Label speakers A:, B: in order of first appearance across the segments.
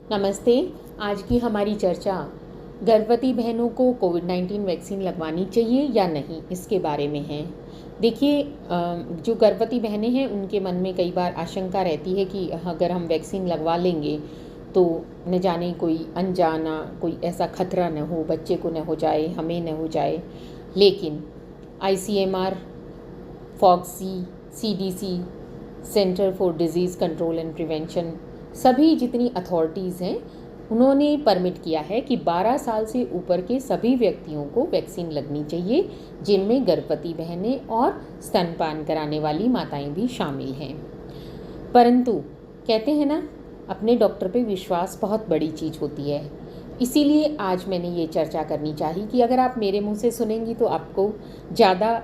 A: नमस्ते। आज की हमारी चर्चा गर्भवती बहनों को कोविड-19 वैक्सीन लगवानी चाहिए या नहीं, इसके बारे में है। देखिए, जो गर्भवती बहनें हैं उनके मन में कई बार आशंका रहती है कि अगर हम वैक्सीन लगवा लेंगे तो न जाने कोई अनजाना कोई ऐसा खतरा न हो, बच्चे को न हो जाए, हमें न हो जाए। लेकिन ICMR, Fauci, CDC, centre for disease control and prevention, सभी जितनी अथॉरिटीज़ हैं उन्होंने परमिट किया है कि 12 साल से ऊपर के सभी व्यक्तियों को वैक्सीन लगनी चाहिए, जिनमें गर्भवती बहनें और स्तनपान कराने वाली माताएं भी शामिल हैं। परंतु कहते हैं ना, अपने डॉक्टर पे विश्वास बहुत बड़ी चीज़ होती है। इसीलिए आज मैंने ये चर्चा करनी चाहिए कि अगर आप मेरे मुंह से सुनेंगी तो आपको ज़्यादा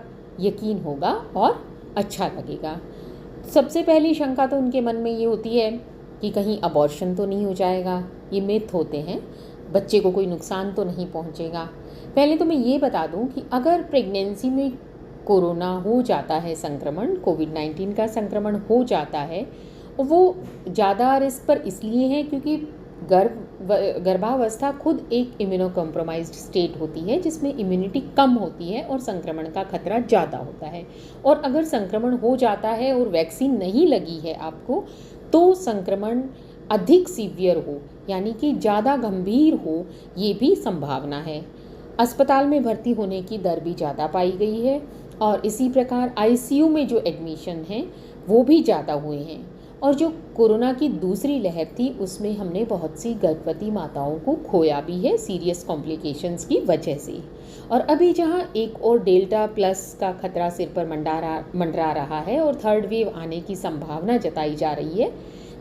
A: यकीन होगा और अच्छा लगेगा। सबसे पहली शंका तो उनके मन में ये होती है कि कहीं अबॉर्शन तो नहीं हो जाएगा। ये मिथ होते हैं, बच्चे को कोई नुकसान तो नहीं पहुंचेगा। पहले तो मैं ये बता दूं कि अगर प्रेगनेंसी में कोरोना हो जाता है, संक्रमण कोविड-19 का संक्रमण हो जाता है, वो ज़्यादा रिस्क पर इसलिए है क्योंकि गर्भावस्था खुद एक इम्यूनो कॉम्प्रोमाइज्ड स्टेट होती है जिसमें इम्यूनिटी कम होती है और संक्रमण का खतरा ज़्यादा होता है। और अगर संक्रमण हो जाता है और वैक्सीन नहीं लगी है आपको, तो संक्रमण अधिक सीवियर हो, यानी कि ज़्यादा गंभीर हो, ये भी संभावना है। अस्पताल में भर्ती होने की दर भी ज़्यादा पाई गई है और इसी प्रकार आईसीयू में जो एडमिशन हैं वो भी ज़्यादा हुए हैं। और जो कोरोना की दूसरी लहर थी उसमें हमने बहुत सी गर्भवती माताओं को खोया भी है सीरियस कॉम्प्लिकेशंस की वजह से। और अभी जहां एक और डेल्टा प्लस का खतरा सिर पर मंडरा रहा है और थर्ड वेव आने की संभावना जताई जा रही है,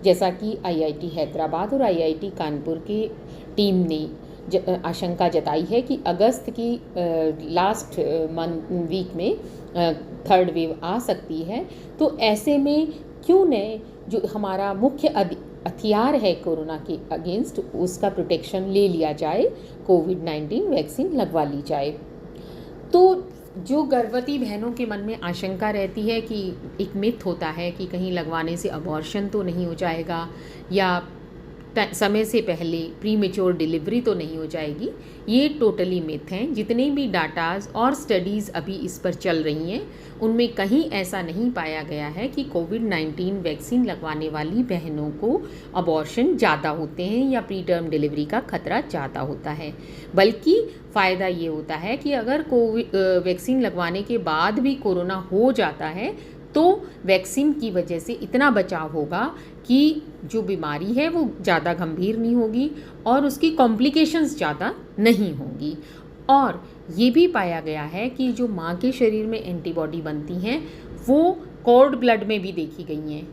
A: जैसा कि आईआईटी हैदराबाद और आईआईटी कानपुर की टीम ने आशंका जताई है कि अगस्त की लास्ट वीक में थर्ड वेव आ सकती है। तो ऐसे में क्यों न जो हमारा मुख्य हथियार है कोरोना के अगेंस्ट, उसका प्रोटेक्शन ले लिया जाए, कोविड-19 वैक्सीन लगवा ली जाए। तो जो गर्भवती बहनों के मन में आशंका रहती है कि एक मिथ होता है कि कहीं लगवाने से अबॉर्शन तो नहीं हो जाएगा या समय से पहले प्रीमेच्योर डिलीवरी तो नहीं हो जाएगी, ये टोटली मिथ हैं। जितने भी डाटाज और स्टडीज़ अभी इस पर चल रही हैं उनमें कहीं ऐसा नहीं पाया गया है कि कोविड-19 वैक्सीन लगवाने वाली बहनों को अबॉर्शन ज़्यादा होते हैं या प्री टर्म डिलीवरी का खतरा ज़्यादा होता है। बल्कि फ़ायदा ये होता है कि अगर वैक्सीन लगवाने के बाद भी कोरोना हो जाता है तो वैक्सीन की वजह से इतना बचाव होगा कि जो बीमारी है वो ज़्यादा गंभीर नहीं होगी और उसकी कॉम्प्लिकेशंस ज़्यादा नहीं होंगी। और ये भी पाया गया है कि जो माँ के शरीर में एंटीबॉडी बनती हैं वो कॉर्ड ब्लड में भी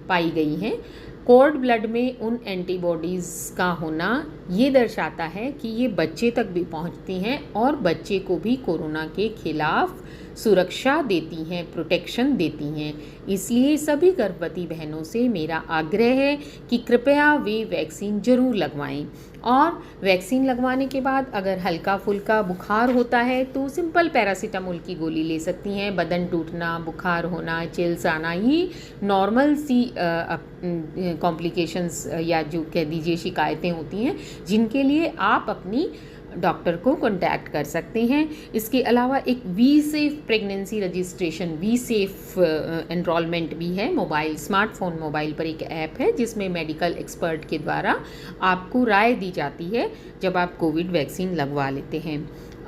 A: पाई गई हैं। कॉर्ड ब्लड में उन एंटीबॉडीज़ का होना ये दर्शाता है कि ये बच्चे तक भी पहुंचती हैं और बच्चे को भी कोरोना के खिलाफ सुरक्षा देती हैं, प्रोटेक्शन देती हैं। इसलिए सभी गर्भवती बहनों से मेरा आग्रह है कि कृपया वे वैक्सीन ज़रूर लगवाएं। और वैक्सीन लगवाने के बाद अगर हल्का फुल्का बुखार होता है तो सिंपल पैरासीटामोल की गोली ले सकती हैं। बदन टूटना, बुखार होना, चिल्स आना, ये नॉर्मल सी कॉम्प्लिकेशंस या जो कह दीजिए शिकायतें होती हैं, जिनके लिए आप अपनी डॉक्टर को कांटेक्ट कर सकते हैं। इसके अलावा एक V safe pregnancy registration, V safe enrolment भी है। स्मार्टफोन मोबाइल पर एक ऐप है जिसमें मेडिकल एक्सपर्ट के द्वारा आपको राय दी जाती है जब आप कोविड वैक्सीन लगवा लेते हैं।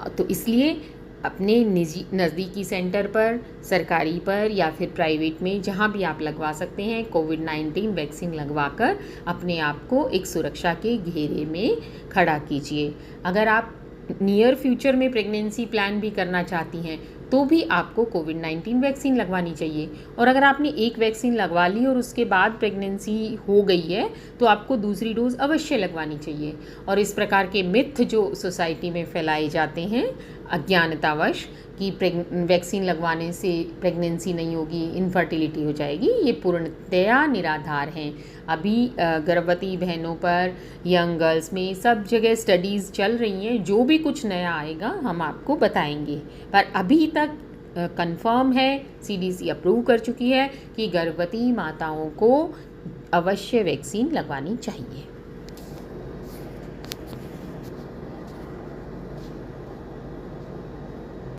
A: तो इसलिए अपने निजी नज़दीकी सेंटर पर, सरकारी पर या फिर प्राइवेट में जहां भी आप लगवा सकते हैं, कोविड-19 वैक्सीन लगवाकर अपने आप को एक सुरक्षा के घेरे में खड़ा कीजिए। अगर आप नियर फ्यूचर में प्रेगनेंसी प्लान भी करना चाहती हैं तो भी आपको कोविड-19 वैक्सीन लगवानी चाहिए। और अगर आपने एक वैक्सीन लगवा ली और उसके बाद प्रेगनेंसी हो गई है तो आपको दूसरी डोज अवश्य लगवानी चाहिए। और इस प्रकार के मिथ जो सोसाइटी में फैलाए जाते हैं अज्ञानतावश कि वैक्सीन लगवाने से प्रेगनेंसी नहीं होगी, इनफर्टिलिटी हो जाएगी, ये पूर्णतया निराधार हैं। अभी गर्भवती बहनों पर, यंग गर्ल्स में सब जगह स्टडीज़ चल रही हैं। जो भी कुछ नया आएगा हम आपको बताएंगे, पर अभी तक कंफर्म है, सीडीसी अप्रूव कर चुकी है कि गर्भवती माताओं को अवश्य वैक्सीन लगवानी चाहिए।